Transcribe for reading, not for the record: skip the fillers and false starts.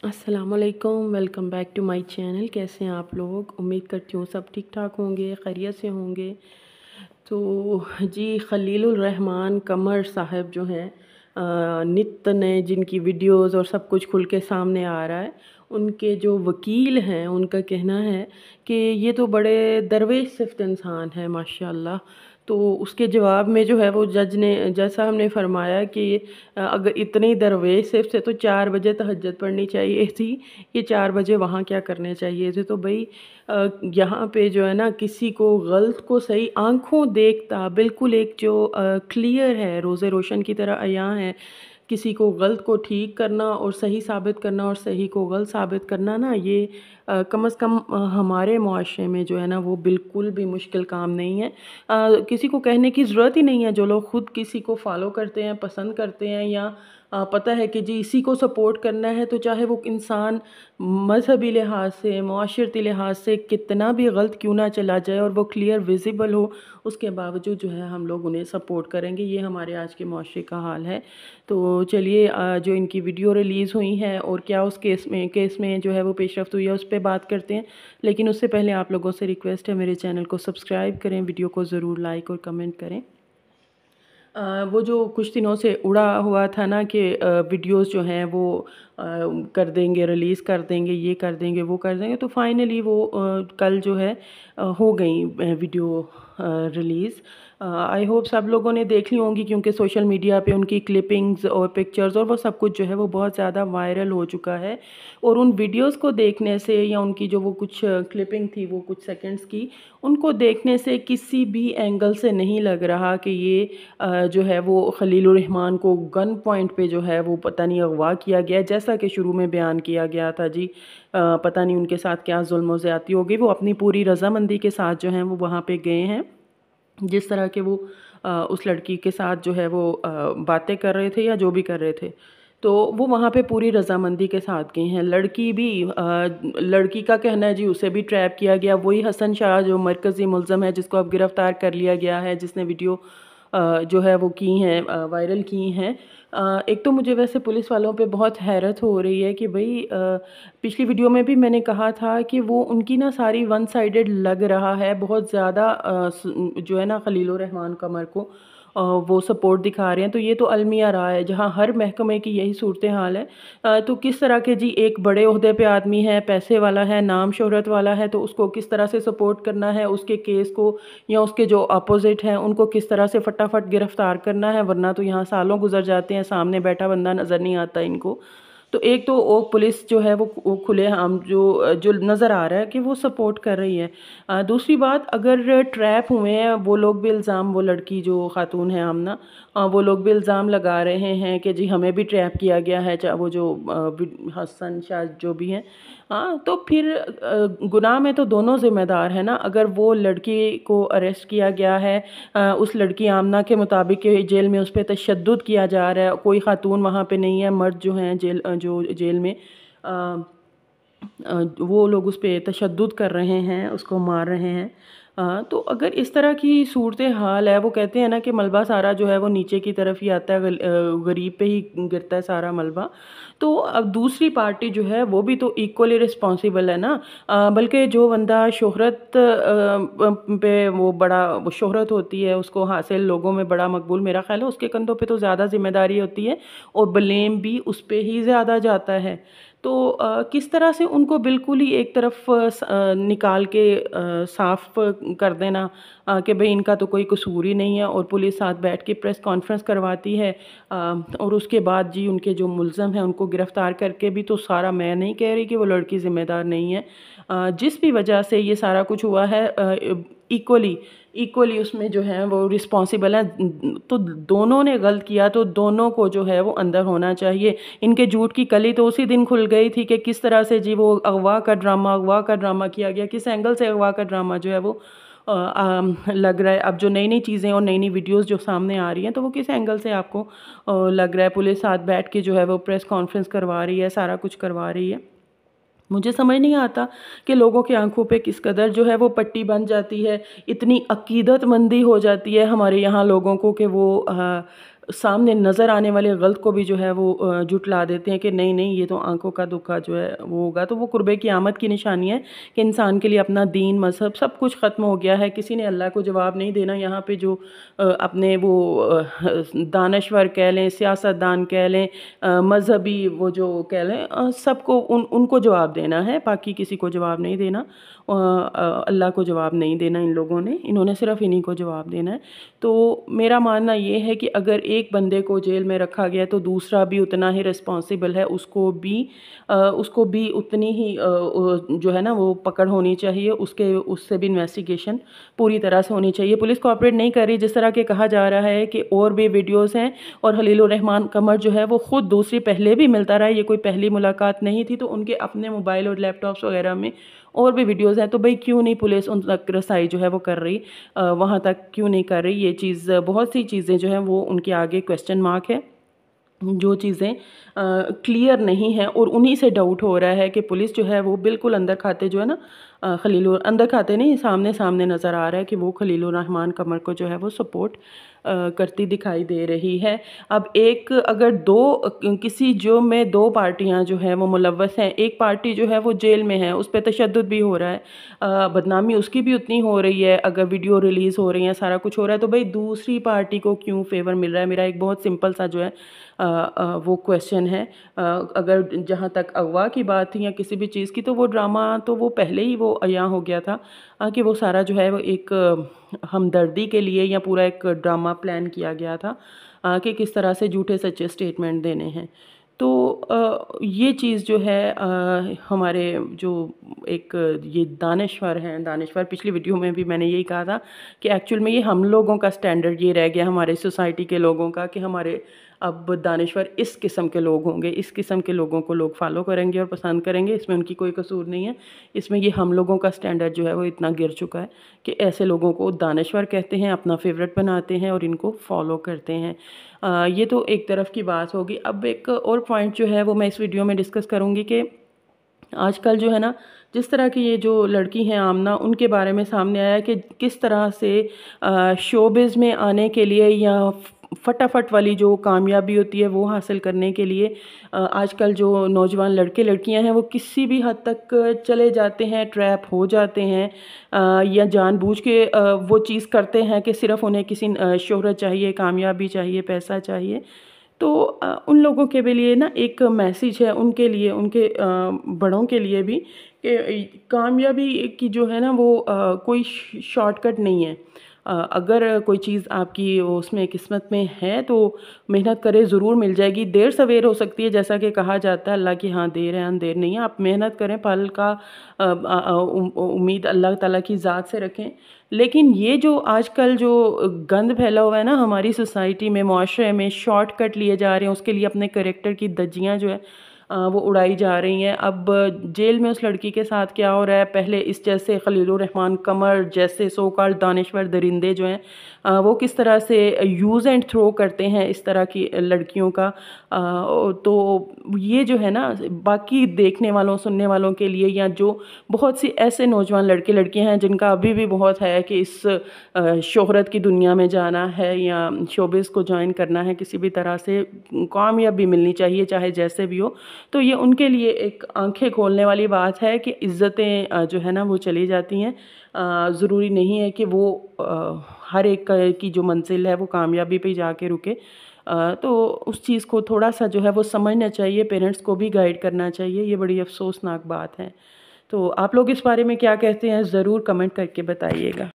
अस्सलामुअलैकुम, welcome back to my channel. कैसे हैं आप लोग? उम्मीद करती हूँ सब ठीक ठाक होंगे, खैरियत से होंगे। तो जी, खलीलुर रहमान कमर साहब जो हैं, नित नए जिनकी वीडियोस और सब कुछ खुल के सामने आ रहा है, उनके जो वकील हैं उनका कहना है कि ये तो बड़े दरवेश सिफ्त इंसान है माशाल्लाह। तो उसके जवाब में जो है वो जज साहब ने फरमाया कि अगर इतनी दरवेश सिर्फ से तो 4 बजे तहज्जुद पढ़नी चाहिए थी, ये 4 बजे वहाँ क्या करने चाहिए थे। तो भाई यहाँ पे जो है ना, किसी को गलत को सही आंखों देखता बिल्कुल एक जो क्लियर है, रोज़े रोशन की तरह अयां है। किसी को गलत को ठीक करना और सही साबित करना और सही को गलत साबित करना ना, ये कम से कम हमारे मुआशरे में जो है ना वो बिल्कुल भी मुश्किल काम नहीं है। किसी को कहने की ज़रूरत ही नहीं है। जो लोग ख़ुद किसी को फॉलो करते हैं, पसंद करते हैं, या पता है कि जी इसी को सपोर्ट करना है, तो चाहे वो इंसान मजहबी लिहाज से, माशरती लिहाज से कितना भी गलत क्यों ना चला जाए और वो क्लियर विजिबल हो, उसके बावजूद जो है हम लोग उन्हें सपोर्ट करेंगे। ये हमारे आज के माशरे का हाल है। तो चलिए, जो इनकी वीडियो रिलीज़ हुई है और क्या उस केस में जो है वो पेशरफ्त हुई है, उस पर बात करते हैं। लेकिन उससे पहले आप लोगों से रिक्वेस्ट है, मेरे चैनल को सब्सक्राइब करें, वीडियो को ज़रूर लाइक और कमेंट करें। वो जो कुछ दिनों से उड़ा हुआ था ना कि वीडियोस जो हैं वो कर देंगे, रिलीज़ कर देंगे, ये कर देंगे, वो कर देंगे, तो फाइनली वो कल जो है हो गई वीडियो रिलीज़। आई होप सब लोगों ने देख ली होंगी, क्योंकि सोशल मीडिया पे उनकी क्लिपिंग्स और पिक्चर्स और वो सब कुछ जो है वो बहुत ज़्यादा वायरल हो चुका है। और उन वीडियोस को देखने से, या उनकी जो वो कुछ क्लिपिंग थी वो कुछ सेकंड्स की, उनको देखने से किसी भी एंगल से नहीं लग रहा कि ये जो है वो खलीलुर रहमान को गन पॉइंट पे जो है वो पता नहीं अगवा किया गया, जैसा कि शुरू में बयान किया गया था जी। पता नहीं उनके साथ क्या जुल्म व ज़्यादती हो गई। वो अपनी पूरी रजामंदी के साथ जो हैं वो वहाँ पे गए हैं। जिस तरह के वो उस लड़की के साथ जो है वो बातें कर रहे थे या जो भी कर रहे थे, तो वो वहाँ पे पूरी रजामंदी के साथ गए हैं। लड़की भी लड़की का कहना है जी उसे भी ट्रैप किया गया। वही हसन शाह जो मरकज़ी मुल्ज़म है, जिसको अब गिरफ़्तार कर लिया गया है, जिसने वीडियो जो है वो की हैं, वायरल की हैं। एक तो मुझे वैसे पुलिस वालों पे बहुत हैरत हो रही है कि भाई, पिछली वीडियो में भी मैंने कहा था कि वो उनकी ना सारी वन साइडेड लग रहा है बहुत ज़्यादा। जो है ना खलीलुर रहमान कमर को वो सपोर्ट दिखा रहे हैं। तो ये तो अलमिया रहा है जहाँ हर महकमे की यही सूरत हाल है। तो किस तरह के जी एक बड़े ओहदे पे आदमी है, पैसे वाला है, नाम शोहरत वाला है, तो उसको किस तरह से सपोर्ट करना है, उसके केस को या उसके जो अपोजिट हैं उनको किस तरह से फटाफट गिरफ्तार करना है, वरना तो यहाँ सालों गुजर जाते हैं, सामने बैठा बंदा नज़र नहीं आता इनको। तो एक तो वो पुलिस जो है वो खुलेआम जो जो नज़र आ रहा है कि वो सपोर्ट कर रही है। दूसरी बात, अगर ट्रैप हुए हैं वो लोग भी इल्ज़ाम, वो लड़की जो खातून है आमना, वो लोग भी इल्ज़ाम लगा रहे हैं कि जी हमें भी ट्रैप किया गया है, चाहे वो जो हसन शाह जो भी हैं। हाँ, तो फिर गुनाह में तो दोनों ज़िम्मेदार हैं ना। अगर वो लड़की को अरेस्ट किया गया है, उस लड़की आमना के मुताबिक कि जेल में उस पर तशद्दुद किया जा रहा है, कोई खातून वहाँ पे नहीं है, मर्द जो हैं जो जेल में वो लोग उस पे तशद्दुद कर रहे हैं, उसको मार रहे हैं। तो अगर इस तरह की सूरत हाल है, वो कहते हैं ना कि मलबा सारा जो है वो नीचे की तरफ ही आता है, गरीब पे ही गिरता है सारा मलबा। तो अब दूसरी पार्टी जो है वो भी तो इक्वली रिस्पॉन्सिबल है ना। बल्कि जो बंदा शोहरत पे वो बड़ा वो शोहरत होती है उसको हासिल, लोगों में बड़ा मकबूल, मेरा ख्याल है उसके कंधों पे तो ज़्यादा जिम्मेदारी होती है और ब्लेम भी उस पे ही ज़्यादा जाता है। तो किस तरह से उनको बिल्कुल ही एक तरफ निकाल के साफ कर देना कि भाई इनका तो कोई कसूर ही नहीं है, और पुलिस साथ बैठ के प्रेस कॉन्फ्रेंस करवाती है, और उसके बाद जी उनके जो मुल्ज़म हैं उनको गिरफ़्तार करके भी तो सारा, मैं नहीं कह रही कि वो लड़की ज़िम्मेदार नहीं है, जिस भी वजह से ये सारा कुछ हुआ है, इक्वली इक्वली उसमें जो है वो रिस्पॉन्सिबल हैं। तो दोनों ने गलत किया, तो दोनों को जो है वो अंदर होना चाहिए। इनके झूठ की कली तो उसी दिन खुल गई थी कि किस तरह से जी वो अगवा का ड्रामा किया गया, किस एंगल से अगवा का ड्रामा जो है वो लग रहा है। अब जो नई नई चीज़ें और नई नई वीडियोस जो सामने आ रही हैं, तो वो किस एंगल से आपको लग रहा है। पुलिस साथ बैठ के जो है वो प्रेस कॉन्फ्रेंस करवा रही है, सारा कुछ करवा रही है। मुझे समझ नहीं आता कि लोगों की आंखों पे किस कदर जो है वो पट्टी बन जाती है, इतनी अकीदतमंदी हो जाती है हमारे यहाँ लोगों को कि वो सामने नज़र आने वाले गलत को भी जो है वो जुटला देते हैं कि नहीं नहीं ये तो आंखों का दुखा जो है वो होगा। तो वो कुर्बे क़यामत की निशानी है कि इंसान के लिए अपना दीन मज़हब सब कुछ ख़त्म हो गया है। किसी ने अल्लाह को जवाब नहीं देना। यहाँ पे जो अपने वो दानश्वर कह लें, सियासतदान कह लें, मजहबी वो जो कह लें, सबको उनको जवाब देना है, बाकी किसी को जवाब नहीं देना। अल्लाह को जवाब नहीं देना इन्होंने सिर्फ इन्हीं को जवाब देना है। तो मेरा मानना ये है कि अगर एक बंदे को जेल में रखा गया तो दूसरा भी उतना ही रिस्पॉन्सिबल है, उसको भी उतनी ही जो है ना वो पकड़ होनी चाहिए, उससे भी इन्वेस्टिगेशन पूरी तरह से होनी चाहिए। पुलिस कोऑपरेट नहीं कर रही, जिस तरह के कहा जा रहा है कि और भी वीडियोस हैं और खलीलुर रहमान कमर जो है वो ख़ुद दूसरी पहले भी मिलता रहा है, ये कोई पहली मुलाकात नहीं थी। तो उनके अपने मोबाइल और लैपटॉप्स वगैरह में और भी वीडियोज़ हैं। तो भाई क्यों नहीं पुलिस उन तक रसाई जो है वो कर रही, वहाँ तक क्यों नहीं कर रही? ये चीज़, बहुत सी चीज़ें जो हैं वो उनके आगे क्वेश्चन मार्क है। जो चीज़ें क्लियर नहीं हैं और उन्हीं से डाउट हो रहा है कि पुलिस जो है वो बिल्कुल अंदर खाते जो है ना, अंदर खाते नहीं, सामने सामने नज़र आ रहा है कि वो खलीलुर रहमान कमर को जो है वो सपोर्ट करती दिखाई दे रही है। अब एक अगर किसी जो में दो पार्टियां जो हैं वो मुलव्वस हैं, एक पार्टी जो है वो जेल में है, उस पर तशद्दुद भी हो रहा है, बदनामी उसकी भी उतनी हो रही है, अगर वीडियो रिलीज़ हो रही है, सारा कुछ हो रहा है, तो भाई दूसरी पार्टी को क्यों फेवर मिल रहा है? मेरा एक बहुत सिंपल सा जो है वो क्वेश्चन है। अगर जहाँ तक अगवा की बात थी या किसी भी चीज़ की, तो वो ड्रामा तो वो पहले ही वो अयां हो गया था कि वो सारा जो है वो एक हमदर्दी के लिए या पूरा एक ड्रामा प्लान किया गया था कि किस तरह से झूठे सच्चे स्टेटमेंट देने हैं। तो ये चीज़ जो है हमारे जो एक ये दानश्वर हैं, दानश्वर पिछली वीडियो में भी मैंने यही कहा था कि एक्चुअल में ये हम लोगों का स्टैंडर्ड ये रह गया हमारे सोसाइटी के लोगों का कि हमारे अब दानश्वर इस किस्म के लोग होंगे, इस किस्म के लोगों को लोग फॉलो करेंगे और पसंद करेंगे। इसमें उनकी कोई कसूर नहीं है। इसमें ये हम लोगों का स्टैंडर्ड जो है वो इतना गिर चुका है कि ऐसे लोगों को दानश्वर कहते हैं, अपना फेवरेट बनाते हैं और इनको फॉलो करते हैं। ये तो एक तरफ की बात होगी। अब एक और पॉइंट जो है वो मैं इस वीडियो में डिस्कस करूँगी कि आजकल जो है ना, जिस तरह की ये जो लड़की हैं आमना, उनके बारे में सामने आया कि किस तरह से शोबिज़ में आने के लिए या फटाफट वाली जो कामयाबी होती है वो हासिल करने के लिए आजकल जो नौजवान लड़के लड़कियां हैं वो किसी भी हद तक चले जाते हैं, ट्रैप हो जाते हैं, या जानबूझ के वो चीज़ करते हैं कि सिर्फ उन्हें किसी शोहरत चाहिए, कामयाबी चाहिए, पैसा चाहिए। तो उन लोगों के भी लिए ना एक मैसेज है, उनके लिए, उनके बड़ों के लिए भी, कि कामयाबी की जो है ना वो कोई शॉर्टकट नहीं है। अगर कोई चीज़ आपकी उसमें किस्मत में है तो मेहनत करें, ज़रूर मिल जाएगी। देर सवेर हो सकती है, जैसा कि कहा जाता है अल्लाह की हाँ देर है अंधेर नहीं है। आप मेहनत करें, फल का उम्मीद अल्लाह ताला की ज़ात से रखें। लेकिन ये जो आजकल जो गंद फैला हुआ है ना हमारी सोसाइटी में, माशरे में, शॉर्टकट लिए जा रहे हैं, उसके लिए अपने करैक्टर की धज्जियाँ जो है वो उड़ाई जा रही हैं। अब जेल में उस लड़की के साथ क्या हो रहा है, पहले इस जैसे खलीलुर रहमान कमर जैसे सो कॉल्ड दानश्वर दरिंदे जो हैं वो किस तरह से यूज़ एंड थ्रो करते हैं इस तरह की लड़कियों का। तो ये जो है ना बाकी देखने वालों सुनने वालों के लिए, या जो बहुत सी ऐसे नौजवान लड़के लड़कियां हैं जिनका अभी भी बहुत है कि इस शोहरत की दुनिया में जाना है या शोबिज़ को ज्वाइन करना है, किसी भी तरह से कामयाबी मिलनी चाहिए चाहे जैसे भी हो, तो ये उनके लिए एक आंखें खोलने वाली बात है कि इज़्ज़तें जो है ना वो चली जाती हैं। ज़रूरी नहीं है कि वो हर एक की जो मंजिल है वो कामयाबी पे जाके रुके। तो उस चीज़ को थोड़ा सा जो है वो समझना चाहिए, पेरेंट्स को भी गाइड करना चाहिए। ये बड़ी अफसोसनाक बात है। तो आप लोग इस बारे में क्या कहते हैं, ज़रूर कमेंट करके बताइएगा।